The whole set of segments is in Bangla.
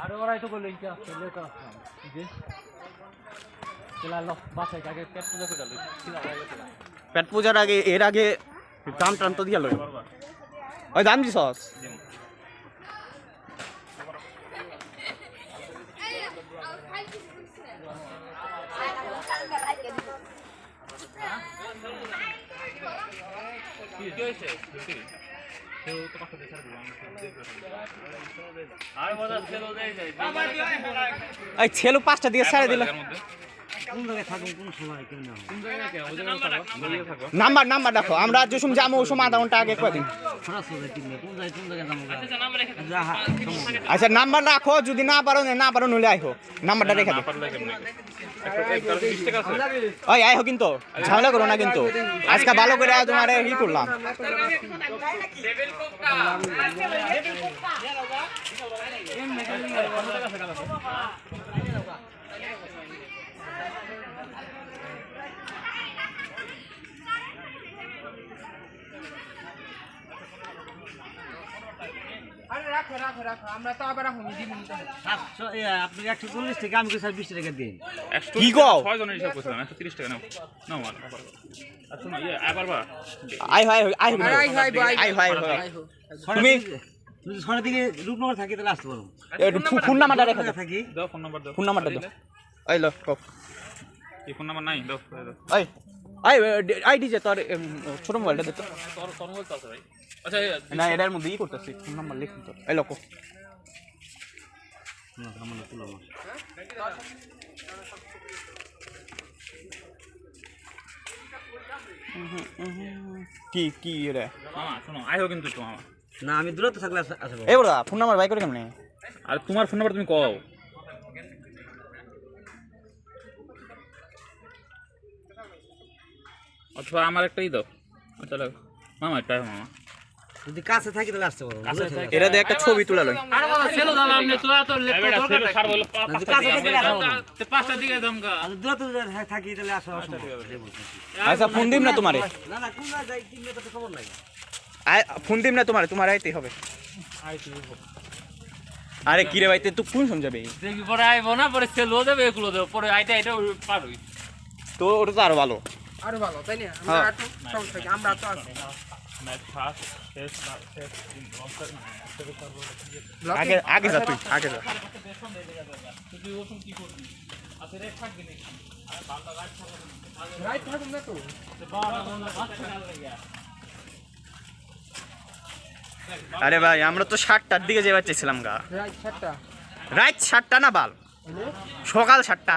আরে ওরাই তো বললেন কি আসছে লোক আসলাম যে চলা বাসায় আগে পেট পূজা করে লই পেট পূজার আগে এর আগে দাম টান তো দিয়া লই ওই দাম দিছস কি হইছে সেও তো পাশে দেখার দিলাম আর মজা ছেলো দেই যায় এই ছেলো 5টা দিয়ে ছেড়ে দিল কোন জায়গায় থাকুন কোন সময় কেন না কোন জায়গায় কে ওই জায়গায় থাকো নাম্বার রাখো আমরা যে সময় যাবো ওই সময় আধা ঘন্টা আগে কয় দিন খরচ হয়ে যায় কিনে কোন জায়গায় যাবো আচ্ছা নাম্বার রেখে আচ্ছা নাম্বার রাখো যদি না পারো নইলে আইহো নাম্বারটা রেখে দাও ওই আইহো কিন্তু ঝামেলা করো না কিন্তু আজকে ভালো করে তোমার ই করলাম আমরা তো আবার এখন দিন আপনি 140 টাকা আমি 20 টাকা দিন কি গো 6 জনের হিসাব করছিলাম 130 টাকা নাও নাও মাল আচ্ছা না আবার বা তুমি যদি সনের দিকে রূপনগর থাকি তাহলে আসতে পারো ফোন নাম্বারটা রেখে দাও থাকি দাও ফোন নাম্বার দাও ফোন নাম্বারটা দাও এই লো এই ফোন নাম্বার নাই দাও এই আইডি যে তোর ছোট মোবাইলটা দে তো তোর মোবাইল তো আছে ভাই আচ্ছা না এটার মধ্যে ই করতেছি ফোন নাম্বার লিখুন তো এই লোক কি রে মামা শোনো আইও কিন্তু তো মামা না আমি দূরত্ব থাকলে আসবো এই বড়া ফোন নাম্বার বাই করে কেমনে আর তোমার ফোন নাম্বার তুমি কও অথবা আমার একটাই দাও চলো মামা একটা মামা যদি কাছে থাকি তাহলে আসতে পারো এরা দিয়ে একটা ছবি তুলে লই আরে বাবা ছেলো দাও আপনি তো এত লেট করে ছাড় বলো পাঁচটা দিকে দমকা আর দূরত্ব থাকি তাহলে আসো আচ্ছা ফোন দিম না তোমারে না না কোন যাই কিনলে তো খবর নাই ফোন দিম না তোমার আইতেই হবে আরে কি রে ভাই তুই কোন সমঝাবে দেখবি পরে আইবো না পরে ছেলো দেবে এগুলো দেবো পরে আইটা পারবি তো ওটা তো আরো ভালো তাই না আমরা একটু সমস্যা কি আমরা তো আছি আগে যা তুই আগে যা রাইট থাকুন না তো আরে ভাই আমরা তো 7টার দিকে যাবার চেয়েছিলাম গা রাইট 7টা রাত 7টা না বাল সকাল 7টা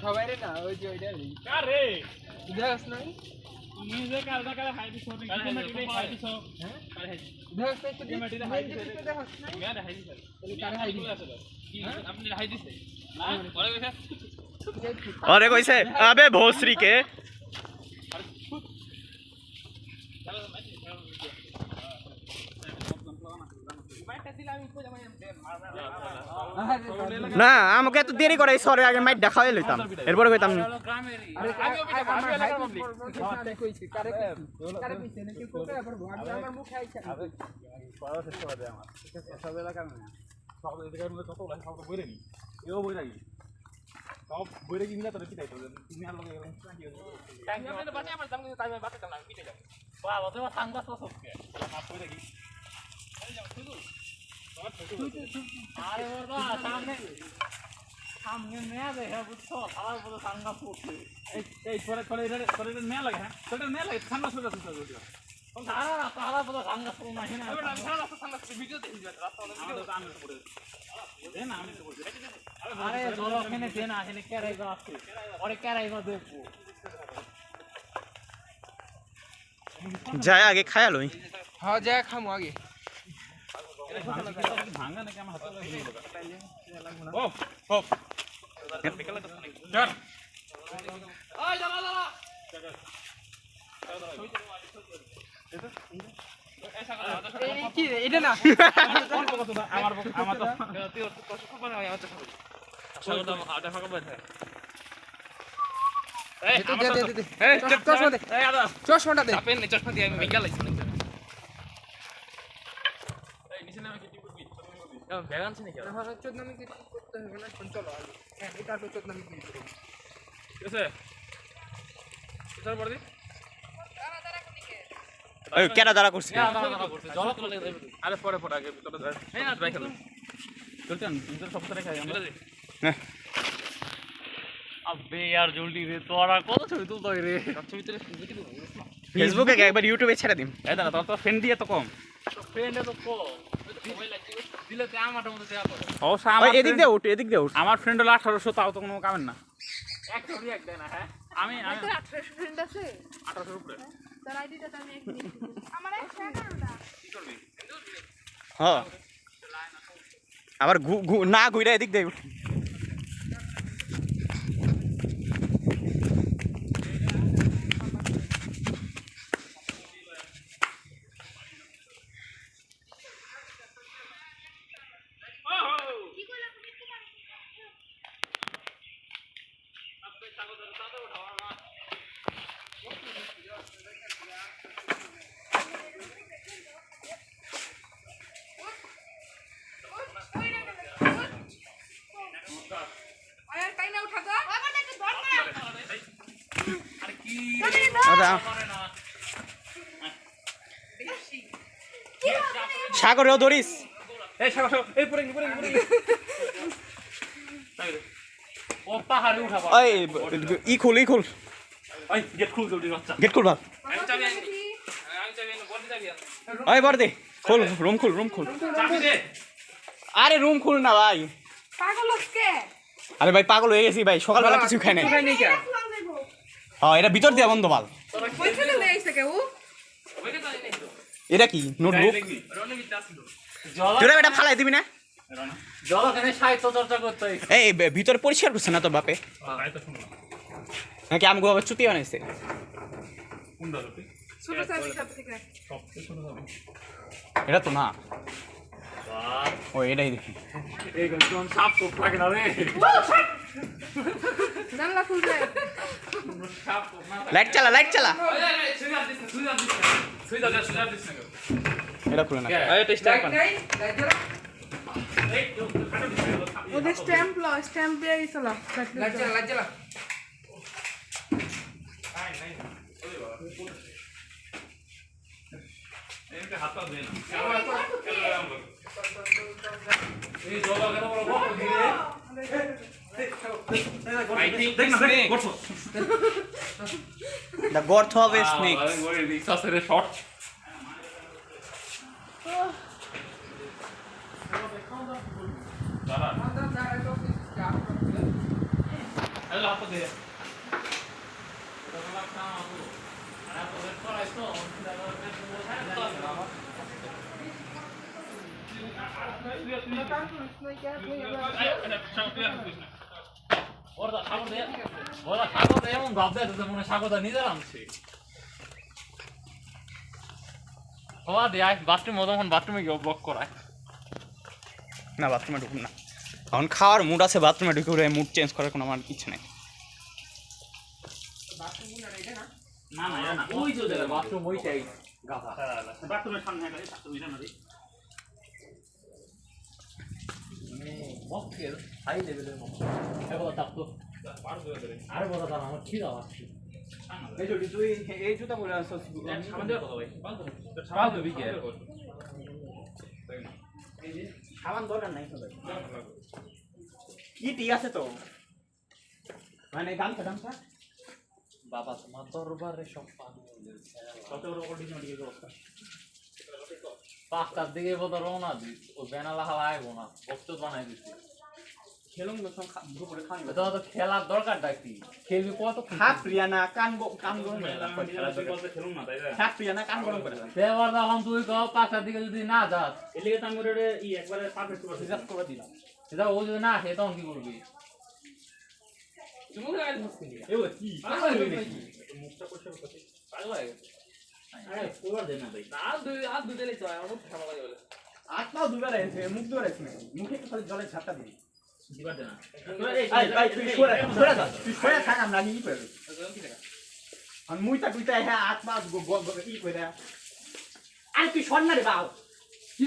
সবাই রে না ওই যে ওইটা দেখাস নাই দেখাস अरे কইছে আবে ভোসরি কে না আমাকে এত দেরি করে সরে আগে মাইট দেখাই লইতাম এরপরে কইতাম সব বইরে কিনলে তোরে পিটাই তো তুমি আর লগে এরকম কি হলো টাইম দিতে বাঁচে আমার দাম কিন্তু টাইমে বাঁচাতে না পিটাই যাবে বাবা তো সাংবাদ তো সবকে মাপ কইরা কি এই যাও শুধু আরে বাবা সামনে মেয়া দেখে বুঝছো আমার বড় সাংবাদ পড়ছে এই পরে এটা মেয়া লাগে হ্যাঁ তোটা মেয়া লাগে ঠান্ডা সোজা সোজা দিও সারা বড় সাংবাদ পড়ে না না আমি সারা রাস্তা সাংবাদ ভিডিও দেখি রাস্তা আমাদের কামে পড়ে দেন আমি তো বলছি আরে ধরো এখানে দেন আসলে কেরাইবা আছে পরে কেরাইবা দেখবো যায় আগে খায়া লই হ্যাঁ যা খামু আগে ভাঙা নাকি আমার হাতে কি এটা না আমার তো চশমাটা দে চোদনামি করতে হবে না চলো হ্যাঁ এটা চোদনামি ওই কেডা দাঁড়া করছে আরে পরে পরে আগে ভিতরে যায় চলতে সব করে খাই আমরা হ্যাঁ আবে यार জলদি রে তোরা কত ছবি তুলতো রে ছবি তুলে ভিডিও দেবো ফেসবুকে একবার ইউটিউবে ছেড়ে দিম এই দাদা তোর তো ফ্রেন্ড দিয়ে তো কম ফ্রেন্ডে তো কো দিলে তে আমারটার মধ্যে দেয়া করে অবশ্য ওই আমার এদিক দিয়ে উঠ এদিক দিয়ে উঠ আমার ফ্রেন্ড হলো 1800 তাও তো কোনো কামের না এক ছবি এক দেয় না হ্যাঁ আমি 1800 ফ্রেন্ড আছে 1800 উপরে তার আইডিটা তো আমি একটু আমার এক ফ্রেন্ড কি করবি হ্যাঁ আবার না ঘুরে এদিক দিয়ে উঠ আর তাই না উঠা তো আবার একটু ধর না আরে কি ওটা সাগরেও ধরিস এই সাগর এই পড়ে তাই ও পাহাড়ে উঠাবো ওই ই খুল ওই গেট খুল জলদি বাচ্চা গেট খুল ভাব আমি চাবি বডি চাবি ওই বর দে খুল রুম খুল চাবি দে আরে রুম খুল না ভাই পাগল হচ্ছে আরে ভাই পাগল হয়ে গেছি ভাই সকালবেলা কিছু খাই নাই নেই কে হ্যাঁ এটা ভিতর দিয়া বন্ধ মাল কইছিল লই আইছে কেউ ওইটা তো নেই তো এটা কি নোটবুক রনি বিতে আসিল তোরা এটা ফালাই দিবি না জল কেনে সাহিত্য চর্চা করতে এই ভিতরে পরিষ্কার করছে না তো বাপে তাই তো শুনলাম নাকি আমগো আবার চুতি বানাইছে কোন দাদা ছোট চাবি সব থেকে সবচেয়ে ছোট দাদা এটা তো না ও এটাই দেখি এই কোন সাপ তো লাগে না রে জানলা খুলবে সাপ না লাইট চালা সুইজা দিস না এটা খুলে না এই টেস্টার পান নাই লাইট জ্বালা এই তো খাটো দিস ওদের স্ট্যাম্প দিয়ে গেছিল লাইট জ্বালা এই হাতটা দে না এই জবা কেন বড় বড় দিলে আই থিং দেখ না দেখ করছো দা গর্থ হবে স্নেকস ওই রিসাসের শর্ট দাঁড়া হ্যালো হাত দে ওরা সাগর এমন ভাব দেয় তো মনে সাগরটা নিজের আনছে হওয়া দেয় বাথরুম মতন বাথরুমে গিয়ে ব্লক করায় না বাথরুমে ঢুকুন না এখন খাওয়ার মুড আছে বাথরুমে ঢুকে মুড চেঞ্জ করার কোনো আমার ইচ্ছে নেই না না না ওই যে বাথরুম ওইটাই গাধা বাথরুমের সামনে একটা বাথরুম এটা না রে মক্কের হাই লেভেলের মক এবার তাপতো আরে বড় দাঁড়া আমার খিদা আসছে এই যে তুই এই জুতা পরে আসছিস সামনে দেওয়া কথা ভাই পাল তো বিকে সাবান দরকার নাই সবাই কি ঠিক আছে তো মানে গামছা বাবা তোমার দরবারে সব পানি কত বড় কন্ডিশন দিয়ে অবস্থা 5টার দিকে বোধ রওনা দিস ও বেনালা হাওয়া আইবো না বক্ত বানাই দিছি খেলুন দুপুরে খাওয়ানি তো তো খেলার দরকারটা কি খেলবি কত খা প্রিয়া না কান গরম করে খেলুন না তাই না খা প্রিয়া না কান গরম করে সেবার তখন তুই কও 5টার দিকে যদি না যাস এর লিগে তো আমি ওরে একবারে পারফেক্ট করে রিজার্ভ করে দিলাম সেটা ও যদি না আসে তখন কি করবি তুমি গাড়ি মুশকিল এ ওই কি পাগল হয়ে গেছি মুখটা পরিষ্কার করতে পাগল হয়ে গেছে আরে তোরা দে না ভাই আর দুই দিলেই তো আমার খাওয়া লাগে বলে আত্মাও দুবার এসে মুখ দুবার এসে মুখে একটু খালি জলের ছাপটা দিবি দিবার দে না তুই সরে থাক আমরা কি করবি আর মুইটা টুইটা হ্যাঁ আত্মা ই করে আরে তুই সর না রে বাউ কি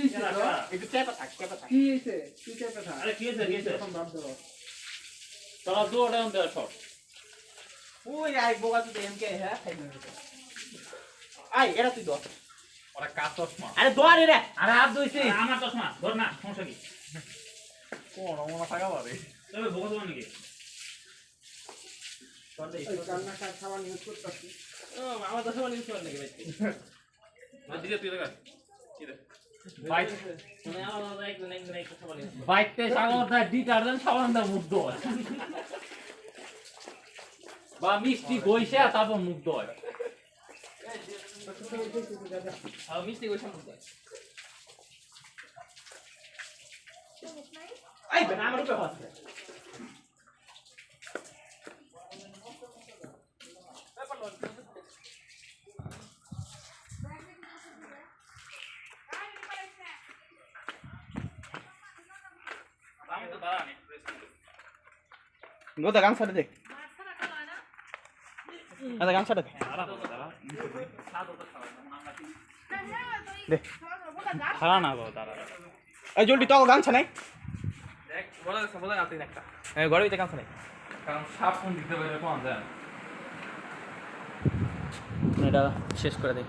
একটু চেপে থাক কি হইছে তুই চেপে থাক আরে কি হয়েছে কি হয়েছে এখন ভাব দাও তোরা দৌড়ে অন দেওয়া শট ওই আই বোকা তুই এমকে হ্যাঁ খাই না আই এরা তুই দর ওরা কাজ চশমা আরে দর রে আরে হাত ধুইছি আমার চশমা ধর না সমস্যা কি কোন মনে থাকা পারে তবে ভোগ দেবো নাকি কান্না খাওয়া নিউজ করতেছি আমার তো সবাই নিউজ করে নাকি ভাই না দিলে তুই দেখা কি রে বাইক মানে আমার একদিন একটা সবাই নিউজ বাইকতে সাগর দা ডিটারজেন্ট সাবান দা মুখ ধোয় বা মিষ্টি গইছে তারপর মুখ ধোয় মিষ্টি কই সম্পর্কে আই বেটা আমার উপরে হচ্ছে আমি তো দাঁড়া নেই গোদা গামছাটা দে আদা গামছাটা দে দাঁড়া দাঁড়া সাদা তো খাওয়া আমরা কি দে খাওয়া না গো দাঁড়া এই জলদি তো গামছা নাই দেখ বলা আপনি একটা এই ঘরে ভিতরে গামছা নাই কারণ সাপ কোন দিতে পারে কোন যায় এটা শেষ করে দে